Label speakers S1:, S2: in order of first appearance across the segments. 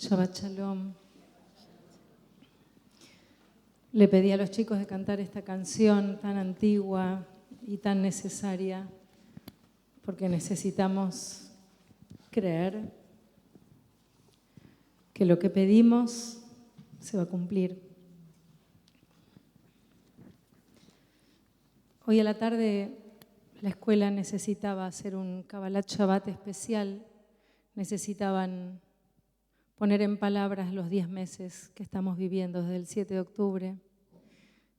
S1: Shabbat Shalom. Le pedí a los chicos de cantar esta canción tan antigua y tan necesaria, porque necesitamos creer que lo que pedimos se va a cumplir. Hoy a la tarde la escuela necesitaba hacer un Kabbalat Shabbat especial, necesitaban poner en palabras los 10 meses que estamos viviendo desde el 7 de octubre.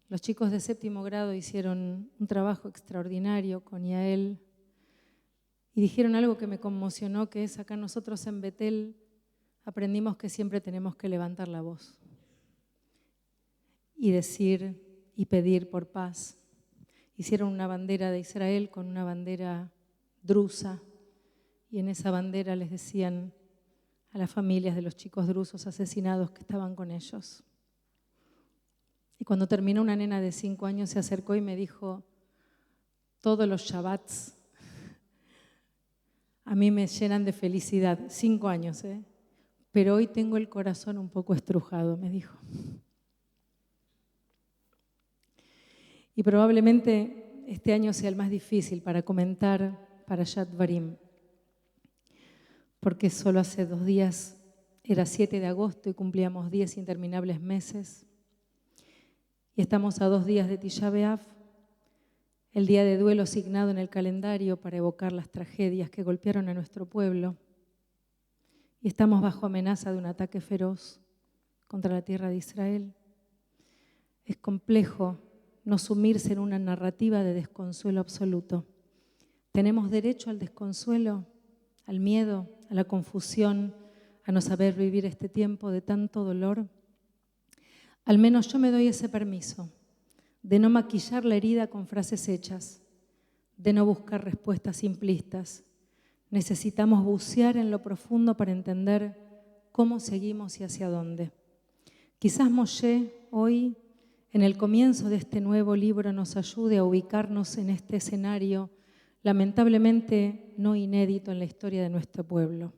S1: Los chicos de séptimo grado hicieron un trabajo extraordinario con Yael y dijeron algo que me conmocionó, que es acá nosotros en Betel aprendimos que siempre tenemos que levantar la voz y decir y pedir por paz. Hicieron una bandera de Israel con una bandera drusa y en esa bandera les decían a las familias de los chicos drusos asesinados que estaban con ellos. Y cuando terminó, una nena de 5 años se acercó y me dijo: todos los Shabbats a mí me llenan de felicidad. 5 años, pero hoy tengo el corazón un poco estrujado, me dijo. Y probablemente este año sea el más difícil para comentar Parashat Dvarim, porque solo hace 2 días era 7 de agosto y cumplíamos 10 interminables meses. Y estamos a 2 días de Tisha B'Av, el día de duelo asignado en el calendario para evocar las tragedias que golpearon a nuestro pueblo. Y estamos bajo amenaza de un ataque feroz contra la tierra de Israel. Es complejo no sumirse en una narrativa de desconsuelo absoluto. ¿Tenemos derecho al desconsuelo, al miedo, a la confusión, a no saber vivir este tiempo de tanto dolor? Al menos yo me doy ese permiso de no maquillar la herida con frases hechas, de no buscar respuestas simplistas. Necesitamos bucear en lo profundo para entender cómo seguimos y hacia dónde. Quizás Moshe hoy, en el comienzo de este nuevo libro, nos ayude a ubicarnos en este escenario lamentablemente no inédito en la historia de nuestro pueblo.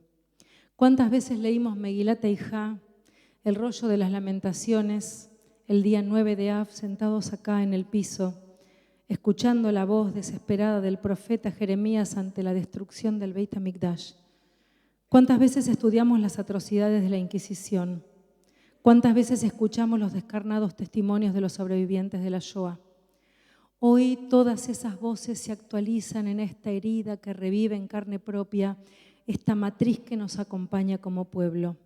S1: ¿Cuántas veces leímos Megilat Eijá, el rollo de las lamentaciones, el día 9 de Av, sentados acá en el piso, escuchando la voz desesperada del profeta Jeremías ante la destrucción del Beit HaMikdash? ¿Cuántas veces estudiamos las atrocidades de la Inquisición? ¿Cuántas veces escuchamos los descarnados testimonios de los sobrevivientes de la Shoah? Hoy todas esas voces se actualizan en esta herida que revive en carne propia, esta matriz que nos acompaña como pueblo.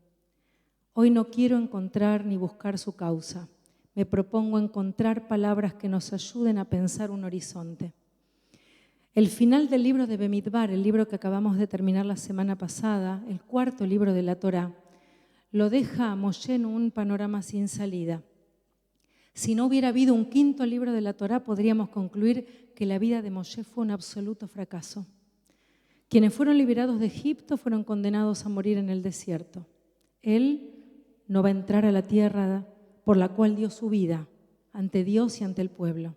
S1: Hoy no quiero encontrar ni buscar su causa. Me propongo encontrar palabras que nos ayuden a pensar un horizonte. El final del libro de Bemidbar, el libro que acabamos de terminar la semana pasada, el 4.º libro de la Torá, lo deja a Moshe en un panorama sin salida. Si no hubiera habido un 5.º libro de la Torá, podríamos concluir que la vida de Moshe fue un absoluto fracaso. Quienes fueron liberados de Egipto fueron condenados a morir en el desierto. Él no va a entrar a la tierra por la cual dio su vida ante Dios y ante el pueblo.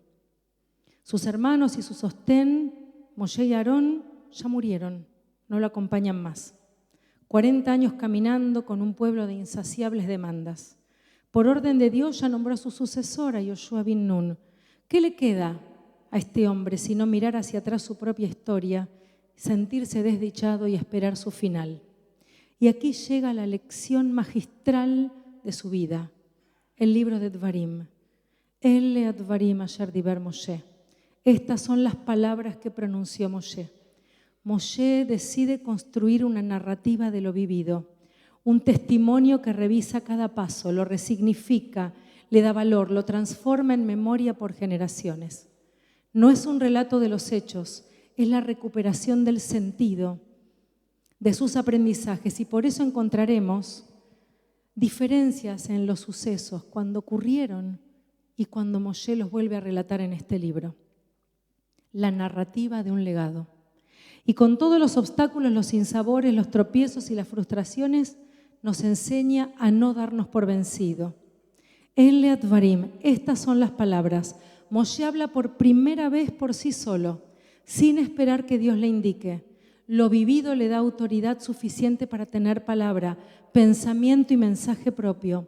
S1: Sus hermanos y su sostén, Moshe y Aarón, ya murieron, no lo acompañan más. 40 años caminando con un pueblo de insaciables demandas. Por orden de Dios ya nombró a su sucesora, Yoshua bin Nun. ¿Qué le queda a este hombre sino mirar hacia atrás su propia historia, sentirse desdichado y esperar su final? Y aquí llega la lección magistral de su vida, el libro de Dvarim. Elle advarim asher diber Moshe. Estas son las palabras que pronunció Moshe. Moshe decide construir una narrativa de lo vivido, un testimonio que revisa cada paso, lo resignifica, le da valor, lo transforma en memoria por generaciones. No es un relato de los hechos, es la recuperación del sentido, de sus aprendizajes, y por eso encontraremos diferencias en los sucesos cuando ocurrieron y cuando Moshe los vuelve a relatar en este libro. La narrativa de un legado. Y con todos los obstáculos, los sinsabores, los tropiezos y las frustraciones, nos enseña a no darnos por vencido. Elle advarim, estas son las palabras. Moshe habla por primera vez por sí solo, sin esperar que Dios le indique. Lo vivido le da autoridad suficiente para tener palabra, pensamiento y mensaje propio.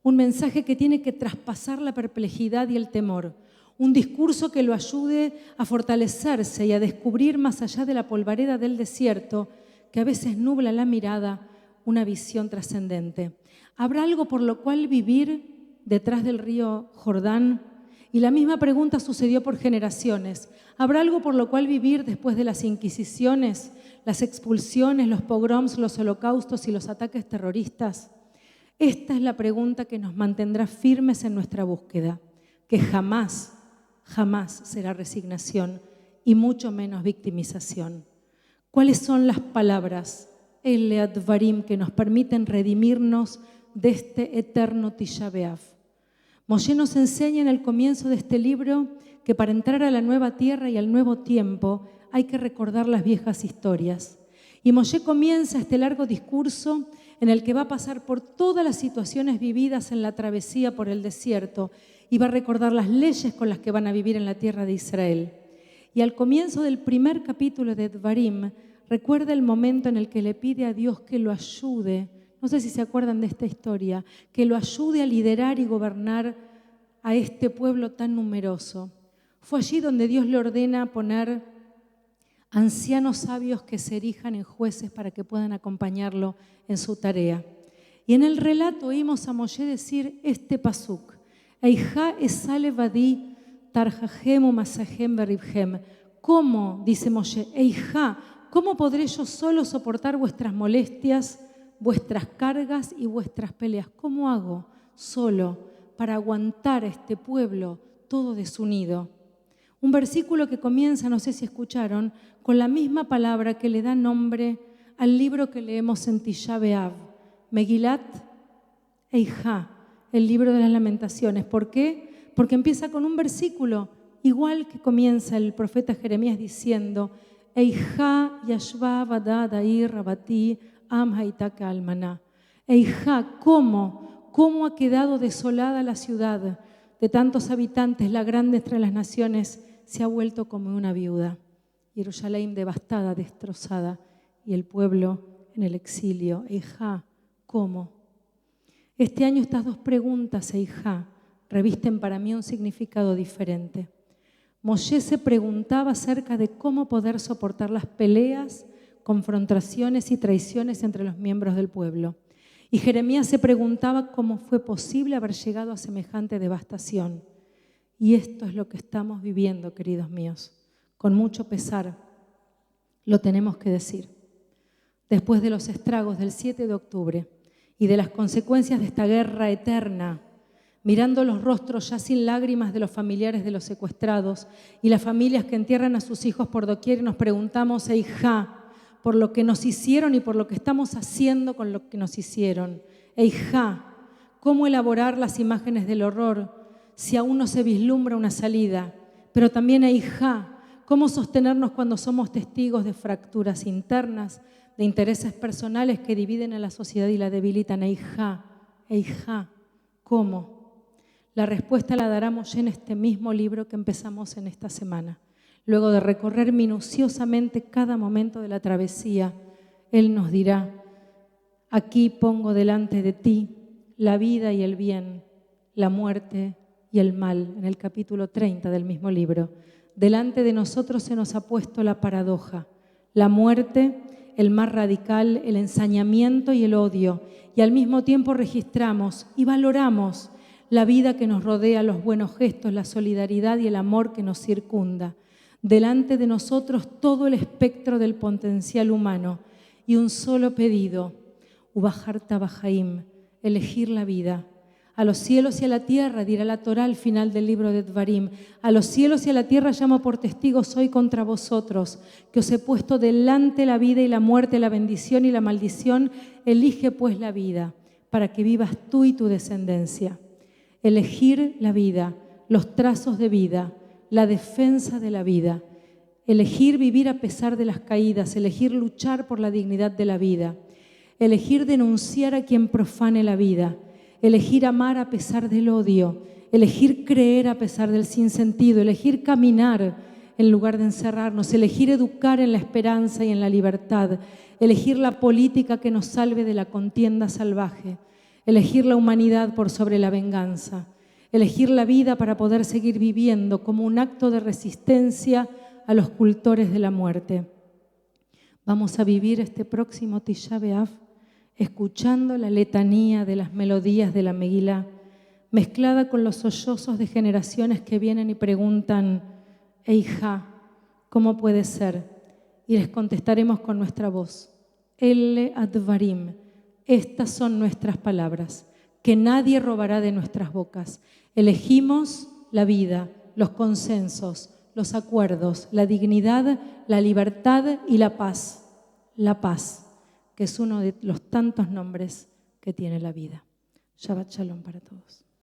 S1: Un mensaje que tiene que traspasar la perplejidad y el temor. Un discurso que lo ayude a fortalecerse y a descubrir más allá de la polvareda del desierto, que a veces nubla la mirada, una visión trascendente. ¿Habrá algo por lo cual vivir detrás del río Jordán? Y la misma pregunta sucedió por generaciones. ¿Habrá algo por lo cual vivir después de las inquisiciones, las expulsiones, los pogroms, los holocaustos y los ataques terroristas? Esta es la pregunta que nos mantendrá firmes en nuestra búsqueda, que jamás será resignación y mucho menos victimización. ¿Cuáles son las palabras, el Advarim, que nos permiten redimirnos de este eterno Tisha B'Av? Moshe nos enseña en el comienzo de este libro que para entrar a la nueva tierra y al nuevo tiempo hay que recordar las viejas historias. Y Moshe comienza este largo discurso en el que va a pasar por todas las situaciones vividas en la travesía por el desierto y va a recordar las leyes con las que van a vivir en la tierra de Israel. Y al comienzo del primer capítulo de Dvarim, recuerda el momento en el que le pide a Dios que lo ayude, no sé si se acuerdan de esta historia, que lo ayude a liderar y gobernar a este pueblo tan numeroso. Fue allí donde Dios le ordena poner ancianos sabios que se erijan en jueces para que puedan acompañarlo en su tarea. Y en el relato oímos a Moshe decir este pasuk: Eijá esale vadí tarjajem umasajem beribjem. ¿Cómo, dice Moshe, Eijá, cómo podré yo solo soportar vuestras molestias, vuestras cargas y vuestras peleas? ¿Cómo hago solo para aguantar a este pueblo todo desunido? Un versículo que comienza, no sé si escucharon, con la misma palabra que le da nombre al libro que leemos en Tisha B'Av, Megilat Eijá, el libro de las lamentaciones. ¿Por qué? Porque empieza con un versículo igual que comienza el profeta Jeremías diciendo: Eijá yashva vadad air rabati am haitaka almaná. Eijá, ¿cómo ha quedado desolada la ciudad de tantos habitantes? La grande entre las naciones se ha vuelto como una viuda. Jerusalén devastada, destrozada, y el pueblo en el exilio. Eijá, ¿cómo? Este año estas dos preguntas, Eijá, revisten para mí un significado diferente. Moshe se preguntaba acerca de cómo poder soportar las peleas, confrontaciones y traiciones entre los miembros del pueblo. Y Jeremías se preguntaba cómo fue posible haber llegado a semejante devastación. Y esto es lo que estamos viviendo, queridos míos. Con mucho pesar, lo tenemos que decir. Después de los estragos del 7 de octubre y de las consecuencias de esta guerra eterna, mirando los rostros ya sin lágrimas de los familiares de los secuestrados y las familias que entierran a sus hijos por doquier, nos preguntamos, Eijá, por lo que nos hicieron y por lo que estamos haciendo con lo que nos hicieron. Eijá, ¿cómo elaborar las imágenes del horror si aún no se vislumbra una salida? Pero también, Eijá, ¿cómo sostenernos cuando somos testigos de fracturas internas, de intereses personales que dividen a la sociedad y la debilitan? Eijá, ¿cómo? La respuesta la dará Moshe en este mismo libro que empezamos en esta semana. Luego de recorrer minuciosamente cada momento de la travesía, Él nos dirá: aquí pongo delante de ti la vida y el bien, la muerte y el mal, en el capítulo 30 del mismo libro. Delante de nosotros se nos ha puesto la paradoja, la muerte, el mal radical, el ensañamiento y el odio, y al mismo tiempo registramos y valoramos la vida que nos rodea, los buenos gestos, la solidaridad y el amor que nos circunda. Delante de nosotros todo el espectro del potencial humano y un solo pedido: Ubajar Tabajaim, elegir la vida. A los cielos y a la tierra, dirá la Torá al final del libro de Dvarim, a los cielos y a la tierra llamo por testigos hoy contra vosotros, que os he puesto delante la vida y la muerte, la bendición y la maldición. Elige pues la vida, para que vivas tú y tu descendencia. Elegir la vida, los trazos de vida, la defensa de la vida. Elegir vivir a pesar de las caídas, elegir luchar por la dignidad de la vida. Elegir denunciar a quien profane la vida. Elegir amar a pesar del odio, elegir creer a pesar del sinsentido, elegir caminar, en lugar de encerrarnos, elegir educar en la esperanza y en la libertad, elegir la política que nos salve de la contienda salvaje, elegir la humanidad por sobre la venganza, elegir la vida para poder seguir viviendo como un acto de resistencia a los cultores de la muerte. Vamos a vivir este próximo Tisha B'Av escuchando la letanía de las melodías de la Megilá, mezclada con los sollozos de generaciones que vienen y preguntan: Eija, ¿cómo puede ser? Y les contestaremos con nuestra voz: Elle advarim, estas son nuestras palabras, que nadie robará de nuestras bocas. Elegimos la vida, los consensos, los acuerdos, la dignidad, la libertad y la paz. La paz, que es uno de los tantos nombres que tiene la vida. Shabbat Shalom para todos.